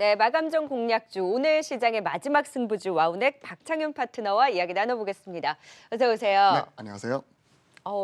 네, 마감전 공략주 오늘 시장의 마지막 승부주 와우넥 박창윤 파트너와 이야기 나눠보겠습니다. 어서 네, 오세요. 안녕하세요.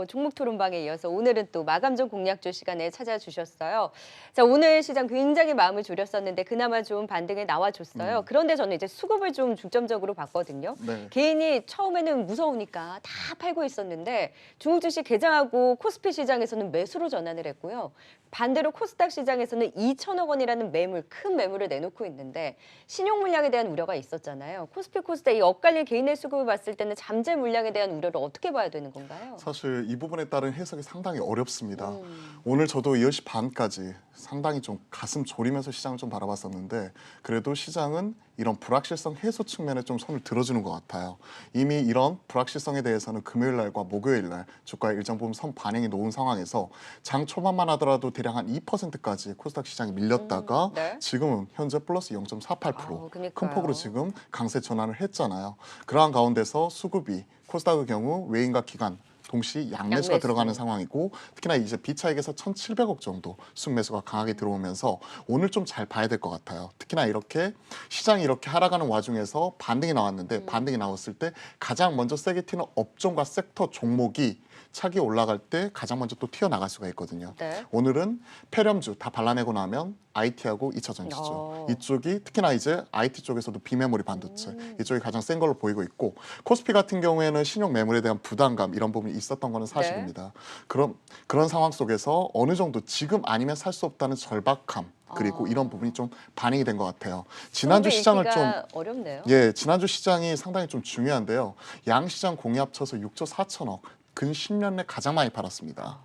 종목 토론방에 이어서 오늘은 또 마감전 공략주 시간에 찾아주셨어요. 자, 오늘 시장 굉장히 마음을 졸였었는데 그나마 좀 반등이 나와줬어요. 그런데 저는 이제 수급을 좀 중점적으로 봤거든요. 네. 개인이 처음에는 무서우니까 다 팔고 있었는데 중국 증시 개장하고 코스피 시장에서는 매수로 전환을 했고요. 반대로 코스닥 시장에서는 2천억 원이라는 큰 매물을 내놓고 있는데 신용 물량에 대한 우려가 있었잖아요. 코스피 코스닥 이 엇갈린 개인의 수급을 봤을 때는 잠재 물량에 대한 우려를 어떻게 봐야 되는 건가요? 사실 이 부분에 따른 해석이 상당히 어렵습니다. 오늘 저도 10시 반까지 상당히 좀 가슴 졸이면서 시장을 좀 바라봤었는데 그래도 시장은 이런 불확실성 해소 측면에 좀 손을 들어주는 것 같아요. 이미 이런 불확실성에 대해서는 금요일 날과 목요일 날 주가의 일정 부분 선 반영이 놓은 상황에서 장 초반만 하더라도 대략 한 2%까지 코스닥 시장이 밀렸다가 네. 지금은 현재 플러스 0.48% 아우, 그러니까요. 큰 폭으로 지금 강세 전환을 했잖아요. 그러한 가운데서 수급이 코스닥의 경우 외인과 기관 동시 양매수가 양매수. 들어가는 상황이고 특히나 이제 비차익에서 1,700억 정도 순매수가 강하게 들어오면서 오늘 좀 잘 봐야 될 것 같아요. 특히나 이렇게 시장이 이렇게 하락하는 와중에서 반등이 나왔는데 반등이 나왔을 때 가장 먼저 세게 튀는 업종과 섹터 종목이 차기 올라갈 때 가장 먼저 또 튀어나갈 수가 있거든요. 네. 오늘은 폐렴주 다 발라내고 나면 IT하고 2차 전지죠. 이쪽이 특히나 이제 IT 쪽에서도 비메모리 반도체 이쪽이 가장 센 걸로 보이고 있고 코스피 같은 경우에는 신용 매물에 대한 부담감 이런 부분이 있었던 거는 사실입니다. 그런 상황 속에서 어느 정도 지금 아니면 살 수 없다는 절박함 그리고 이런 부분이 좀 반영이 된 것 같아요. 지난주 시장을 좀 어렵네요. 지난주 시장이 상당히 좀 중요한데요. 양 시장 공이 합쳐서 6조 4천억 근 10년 내 가장 많이 팔았습니다.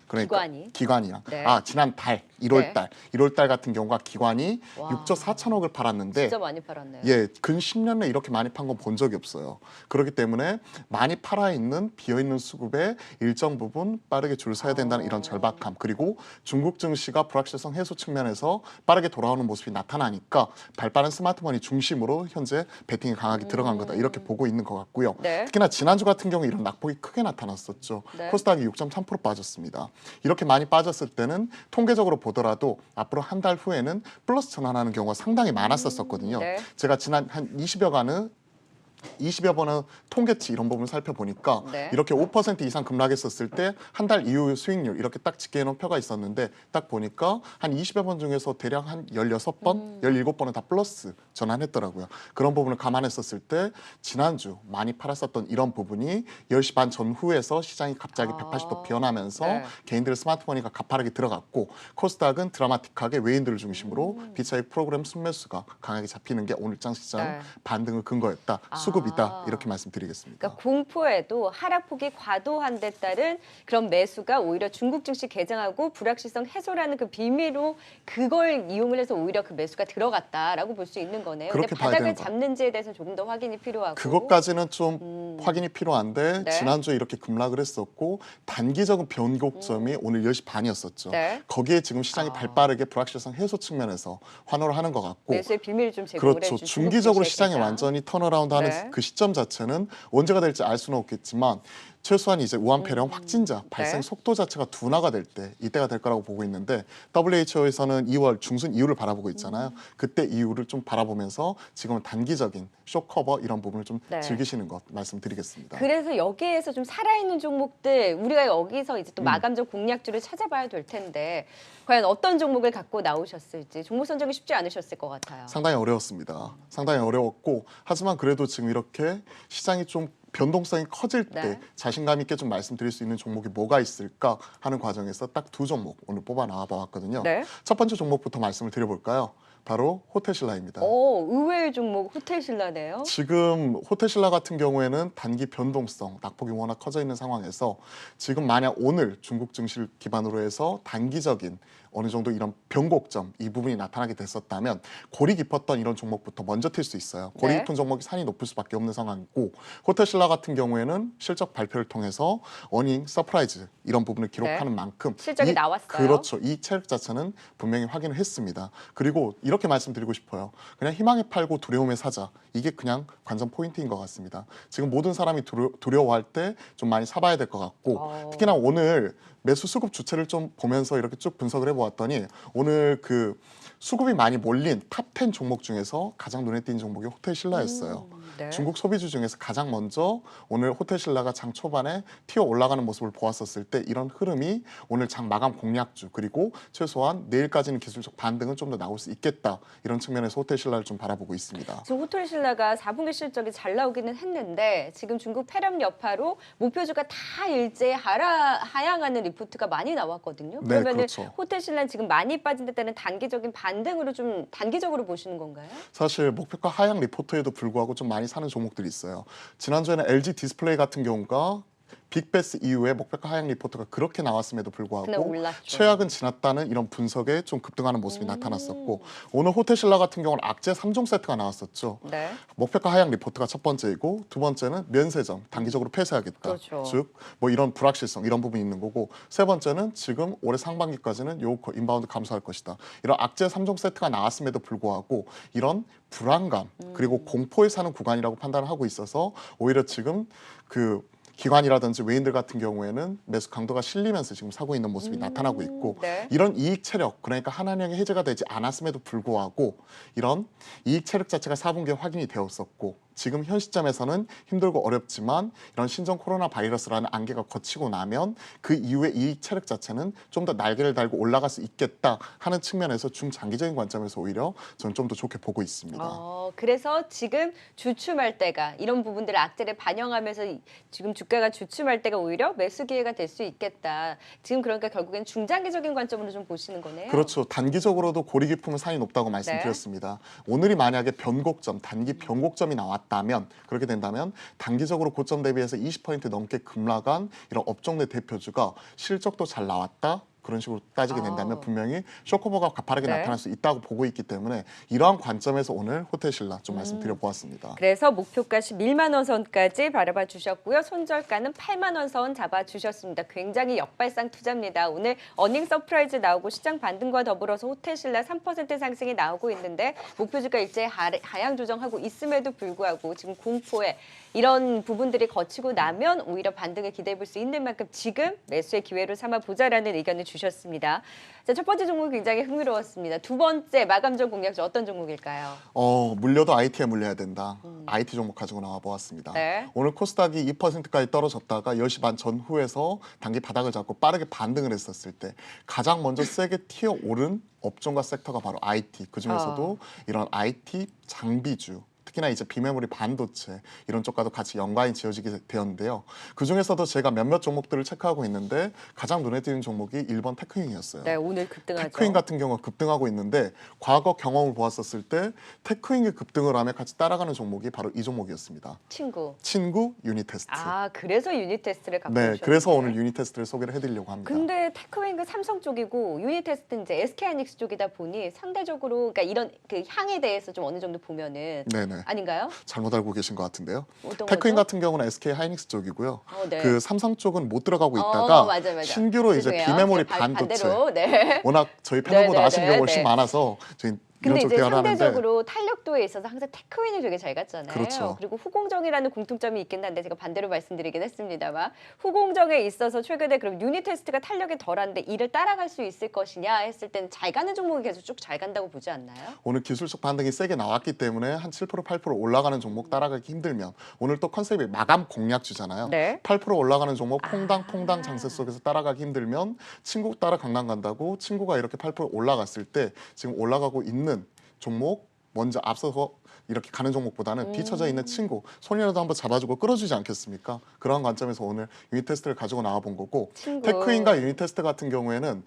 그러니까 기관이요. 네. 지난 달 1월 달 같은 경우가 기관이 와. 6조 4천억을 팔았는데 진짜 많이 팔았네요. 근 10년 내 이렇게 많이 판 건 본 적이 없어요. 그렇기 때문에 많이 팔아 있는 비어 있는 수급에 일정 부분 빠르게 줄 서야 된다는 이런 절박함 그리고 중국 증시가 불확실성 해소 측면에서 빠르게 돌아오는 모습이 나타나니까 발빠른 스마트머니 중심으로 현재 베팅이 강하게 들어간 거다 이렇게 보고 있는 것 같고요. 네. 특히나 지난주 같은 경우 이런 낙폭이 크게 나타났었죠. 네. 코스닥이 6.3% 빠졌습니다. 이렇게 많이 빠졌을 때는 통계적으로 보더라도 앞으로 한 달 후에는 플러스 전환하는 경우가 상당히 많았었거든요. 네. 제가 지난 한 20여 번의 통계치 이런 부분을 살펴보니까 네. 이렇게 5% 이상 급락했었을 때 한 달 이후 수익률 이렇게 딱 집계해놓은 표가 있었는데 딱 보니까 한 20여 번 중에서 대략 한 16번, 17번은 다 플러스 전환했더라고요. 그런 부분을 감안했었을 때 지난주 많이 팔았었던 이런 부분이 10시 반 전후에서 시장이 갑자기 180도 변하면서 네. 개인들의 스마트머니가 가파르게 들어갔고 코스닥은 드라마틱하게 외인들을 중심으로 비차익 프로그램 순매수가 강하게 잡히는 게 오늘장 시장 네. 반등의 근거였다. 수급이다. 이렇게 말씀드리겠습니다. 그러니까 공포에도 하락폭이 과도한 데 따른 그런 매수가 오히려 중국 증시 개장하고 불확실성 해소라는 그 비밀로 그걸 이용을 해서 오히려 그 매수가 들어갔다라고 볼 수 있는 거네요. 근데 그렇게 봐야 바닥을 되는 거. 잡는지에 대해서는 조금 더 확인이 필요하고. 그것까지는 좀 확인이 필요한데 네. 지난주에 이렇게 급락을 했었고 단기적인 변곡점이 오늘 10시 반이었었죠. 네. 거기에 지금 시장이 발빠르게 불확실성 해소 측면에서 환호를 하는 것 같고 매수의 비밀을 좀 제공을 그렇죠. 해준 중기적으로 중국 시장이 증시의 완전히 턴어라운드하는 네. 그 시점 자체는 언제가 될지 알 수는 없겠지만 최소한 이제 우한 폐렴 확진자 발생 네. 속도 자체가 둔화가 될 때 이때가 될 거라고 보고 있는데 WHO에서는 2월 중순 이후를 바라보고 있잖아요. 그때 이후를 좀 바라보면서 지금은 단기적인 쇼 커버 이런 부분을 좀 네. 즐기시는 것 말씀드리겠습니다. 그래서 여기에서 좀 살아있는 종목들 우리가 여기서 이제 또 마감적 공략주를 찾아봐야 될 텐데 과연 어떤 종목을 갖고 나오셨을지 종목 선정이 쉽지 않으셨을 것 같아요. 상당히 어려웠습니다. 상당히 어려웠고 하지만 그래도 지금 이렇게 시장이 좀 변동성이 커질 때 네. 자신감 있게 좀 말씀드릴 수 있는 종목이 뭐가 있을까 하는 과정에서 딱 두 종목 오늘 뽑아 나와 봤거든요. 네. 첫 번째 종목부터 말씀을 드려볼까요? 바로 호텔신라입니다. 의외의 종목 호텔신라네요. 지금 호텔신라 같은 경우에는 단기 변동성, 낙폭이 워낙 커져 있는 상황에서 지금 만약 오늘 중국 증시를 기반으로 해서 단기적인 어느 정도 이런 변곡점 이 부분이 나타나게 됐었다면 골이 깊었던 이런 종목부터 먼저 튈 수 있어요. 골이 네. 깊은 종목이 산이 높을 수밖에 없는 상황이고 호텔신라 같은 경우에는 실적 발표를 통해서 어닝 서프라이즈 이런 부분을 기록하는 만큼 실적이 나왔어요. 그렇죠. 이 체력 자체는 분명히 확인을 했습니다. 그리고 이렇게 말씀드리고 싶어요. 그냥 희망에 팔고 두려움에 사자. 이게 그냥 관전 포인트인 것 같습니다. 지금 모든 사람이 두려워할 때 좀 많이 사봐야 될 것 같고 특히나 오늘 매수 수급 주체를 좀 보면서 이렇게 쭉 분석을 해보았더니 오늘 그 수급이 많이 몰린 탑 10 종목 중에서 가장 눈에 띄는 종목이 호텔신라였어요. 네. 중국 소비주 중에서 가장 먼저 오늘 호텔신라가 장 초반에 튀어 올라가는 모습을 보았었을 때 이런 흐름이 오늘 장 마감 공략주 그리고 최소한 내일까지는 기술적 반등은 좀 더 나올 수 있겠다. 이런 측면에서 호텔신라를 좀 바라보고 있습니다. 지금 호텔신라가 4분기 실적이 잘 나오기는 했는데 지금 중국 폐렴 여파로 목표주가 다 일제히 하향하는 리포트가 많이 나왔거든요. 네, 그러면 그렇죠. 호텔신라는 지금 많이 빠진 데 따른 단기적인 반등으로 좀 단기적으로 보시는 건가요? 사실 목표가 하향 리포트에도 불구하고 좀 많이 사는 종목들이 있어요. 지난주에는 LG 디스플레이 같은 경우가 빅베스 이후에 목표가 하향 리포트가 그렇게 나왔음에도 그날 불구하고 올랐죠. 최악은 지났다는 이런 분석에 좀 급등하는 모습이 나타났었고 오늘 호텔신라 같은 경우는 악재 3종 세트가 나왔었죠. 네. 목표가 하향 리포트가 첫 번째이고 두 번째는 면세점 단기적으로 폐쇄하겠다. 그렇죠. 즉 뭐 이런 불확실성 이런 부분이 있는 거고 세 번째는 지금 올해 상반기까지는 요코 인바운드 감소할 것이다. 이런 악재 3종 세트가 나왔음에도 불구하고 이런 불안감 그리고 공포에 사는 구간이라고 판단을 하고 있어서 오히려 지금 그 기관이라든지 외인들 같은 경우에는 매수 강도가 실리면서 지금 사고 있는 모습이 나타나고 있고 네. 이런 이익 체력 그러니까 하나은행이 해제가 되지 않았음에도 불구하고 이런 이익 체력 자체가 4분기에 확인이 되었었고 지금 현 시점에서는 힘들고 어렵지만 이런 신종 코로나 바이러스라는 안개가 거치고 나면 그 이후에 이익 체력 자체는 좀 더 날개를 달고 올라갈 수 있겠다 하는 측면에서 중장기적인 관점에서 오히려 저는 좀 더 좋게 보고 있습니다. 그래서 지금 주춤할 때가 이런 부분들을 악재를 반영하면서 지금 주가가 주춤할 때가 오히려 매수 기회가 될 수 있겠다. 지금 그러니까 결국엔 중장기적인 관점으로 좀 보시는 거네요. 그렇죠. 단기적으로도 고리 깊으면 산이 높다고 말씀드렸습니다. 오늘이 만약에 변곡점, 단기 변곡점이 나왔다면 그렇게 된다면 단기적으로 고점 대비해서 20% 넘게 급락한 이런 업종 내 대표주가 실적도 잘 나왔다. 그런 식으로 따지게 된다면 분명히 쇼커버가 가파르게 네. 나타날 수 있다고 보고 있기 때문에 이러한 관점에서 오늘 호텔신라 좀 말씀드려보았습니다. 그래서 목표가 11만 원 선까지 바라봐 주셨고요. 손절가는 8만 원 선 잡아 주셨습니다. 굉장히 역발상 투자입니다. 오늘 어닝 서프라이즈 나오고 시장 반등과 더불어서 호텔신라 3% 상승이 나오고 있는데 목표주가 일제히 하향 조정하고 있음에도 불구하고 지금 공포에 이런 부분들이 거치고 나면 오히려 반등을 기대해 볼 수 있는 만큼 지금 매수의 기회로 삼아 보자라는 의견을 주셨습니다. 자, 첫 번째 종목 굉장히 흥미로웠습니다. 두 번째 마감전 공략주 어떤 종목일까요? 물려도 IT에 물려야 된다. IT 종목 가지고 나와 보았습니다. 네. 오늘 코스닥이 2%까지 떨어졌다가 10시 반 전후에서 단기 바닥을 잡고 빠르게 반등을 했었을 때 가장 먼저 세게 튀어오른 업종과 섹터가 바로 IT. 그중에서도 이런 IT 장비주 특히나 이제 비메모리 반도체 이런 쪽과도 같이 연관이 지어지게 되었는데요. 그중에서도 제가 몇몇 종목들을 체크하고 있는데 가장 눈에 띄는 종목이 1번 테크윙이었어요. 네, 오늘 급등하죠. 테크윙 같은 경우가 급등하고 있는데 과거 경험을 보았었을 때 테크윙이 급등을 하며 같이 따라가는 종목이 바로 이 종목이었습니다. 친구 유니테스트. 그래서 유니테스트를 갖고 네, 오셨는데. 그래서 오늘 유니테스트를 소개를 해드리려고 합니다. 근데 테크웨이가 삼성 쪽이고 유니테스트는 이제 SK하이닉스 쪽이다 보니 상대적으로 그러니까 이런 그 향에 대해서 좀 어느 정도 보면은 네네. 아닌가요? 잘못 알고 계신 것 같은데요. 어떤 테크윙 거죠? 같은 경우는 SK 하이닉스 쪽이고요. 네. 그 삼성 쪽은 못 들어가고 있다가 맞아. 신규로 이제 죄송해요. 비메모리 제가 반도체. 반대로, 네. 워낙 저희 패널보다 네, 아시는 네, 경우가 훨씬 네. 많아서 저희 이런 근데 쪽 이제 대화를 하는데 상대적으로 탄력도에 있어서 항상 테크윈이 되게 잘 갔잖아요. 그렇죠. 그리고 후공정이라는 공통점이 있긴 한데 제가 반대로 말씀드리긴 했습니다만 후공정에 있어서 최근에 그럼 유니테스트가 탄력이 덜한데 이를 따라갈 수 있을 것이냐 했을 때는 잘 가는 종목이 계속 쭉 잘 간다고 보지 않나요? 오늘 기술적 반등이 세게 나왔기 때문에 한 7% 8% 올라가는 종목 따라가기 힘들면 오늘 또 컨셉이 마감 공략주잖아요. 네. 8% 올라가는 종목 퐁당 장세 속에서 따라가기 힘들면 친구 따라 강남 간다고 친구가 이렇게 8% 올라갔을 때 지금 올라가고 있는 종목 먼저 앞서서 이렇게 가는 종목보다는 뒤쳐져 있는 친구 손이라도 한번 잡아주고 끌어주지 않겠습니까? 그런 관점에서 오늘 유니테스트를 가지고 나와 본 거고 테크윈과 유니테스트 같은 경우에는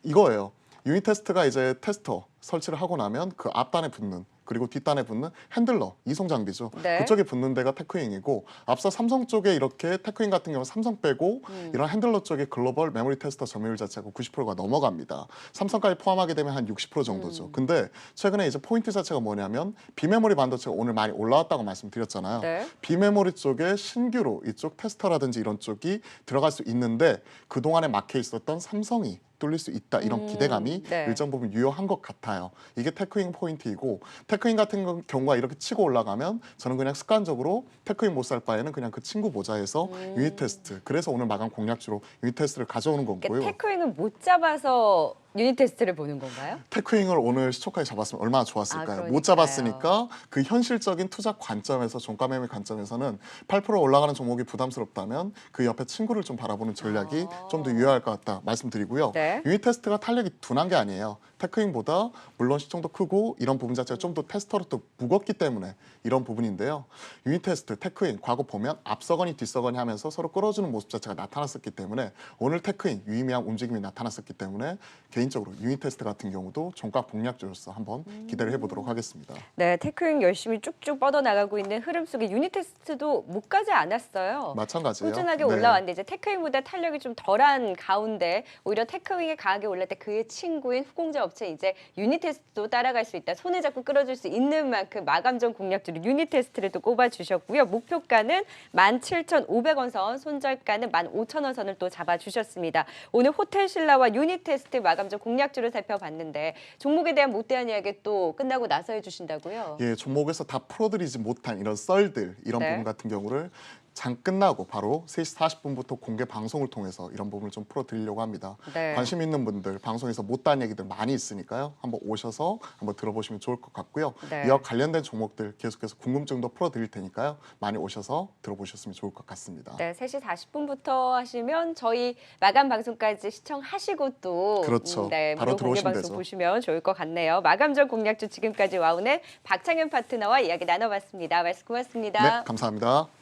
이거예요. 유니테스트가 이제 테스터 설치를 하고 나면 그 앞단에 붙는 그리고 뒷단에 붙는 핸들러 이송 장비죠. 네. 그쪽에 붙는 데가 테크윙이고 앞서 삼성 쪽에 이렇게 테크윙 같은 경우 삼성 빼고 이런 핸들러 쪽에 글로벌 메모리 테스터 점유율 자체가 90%가 넘어갑니다. 삼성까지 포함하게 되면 한 60% 정도죠. 근데 최근에 이제 포인트 자체가 뭐냐면 비메모리 반도체가 오늘 많이 올라왔다고 말씀드렸잖아요. 네. 비메모리 쪽에 신규로 이쪽 테스터라든지 이런 쪽이 들어갈 수 있는데 그동안에 막혀 있었던 삼성이 뚫릴 수 있다 이런 기대감이 네. 일정 부분 유효한 것 같아요. 이게 테크윙 포인트이고 테크윙 같은 경우가 이렇게 치고 올라가면 저는 그냥 습관적으로 테크윙 못 살 바에는 그냥 그 친구 모자에서 유니테스트 그래서 오늘 마감 공략주로 유니테스트를 가져오는 그러니까 거고요. 테크윙을 못 잡아서 유닛 테스트를 보는 건가요? 테크윙을 오늘 시초가에 잡았으면 얼마나 좋았을까요? 그러니까요. 못 잡았으니까 그 현실적인 투자 관점에서 종가 매매 관점에서는 8% 올라가는 종목이 부담스럽다면 그 옆에 친구를 좀 바라보는 전략이 좀 더 유효할 것 같다 말씀드리고요. 네. 유닛 테스트가 탄력이 둔한 게 아니에요. 테크윙보다 물론 시총도 크고 이런 부분 자체가 좀 더 테스터로 또 무겁기 때문에 이런 부분인데요. 유닛 테스트, 테크윙 과거 보면 앞서거니 뒤서거니 하면서 서로 끌어주는 모습 자체가 나타났었기 때문에 오늘 테크윙 유의미한 움직임이 나타났었기 때문에 개인적으로 유닛 테스트 같은 경우도 종가 공략주로서 한번 기대를 해보도록 하겠습니다. 네, 테크윙 열심히 쭉쭉 뻗어나가고 있는 흐름 속에 유닛 테스트도 못 가지 않았어요. 마찬가지예요. 꾸준하게 네. 올라왔는데 이제 테크윙보다 탄력이 좀 덜한 가운데 오히려 테크윙이 강하게 올랐을 때 그의 친구인 후공자 업체 이제 유닛 테스트도 따라갈 수 있다. 손에 잡고 끌어줄 수 있는 만큼 마감 전 공략주로 유닛 테스트를 또 꼽아주셨고요. 목표가는 17,500원 선, 손절가는 15,000원 선을 또 잡아주셨습니다. 오늘 호텔신라와 유닛 테스트 마감 전 공략주를 살펴봤는데 종목에 대한 못대한 이야기 또 끝나고 나서 해주신다고요? 예, 종목에서 다 풀어드리지 못한 이런 썰들 이런 네. 부분 같은 경우를 장 끝나고 바로 3시 40분부터 공개 방송을 통해서 이런 부분을 좀 풀어드리려고 합니다. 네. 관심 있는 분들 방송에서 못다한 얘기들 많이 있으니까요. 한번 오셔서 한번 들어보시면 좋을 것 같고요. 네. 이와 관련된 종목들 계속해서 궁금증도 풀어드릴 테니까요. 많이 오셔서 들어보셨으면 좋을 것 같습니다. 네, 3시 40분부터 하시면 저희 마감 방송까지 시청하시고 또 그렇죠. 네, 바로 무료 공개 들어오시면 방송 되죠. 보시면 좋을 것 같네요. 마감 전 공략주 지금까지 와운의 박창현 파트너와 이야기 나눠봤습니다. 말씀 고맙습니다. 네, 감사합니다.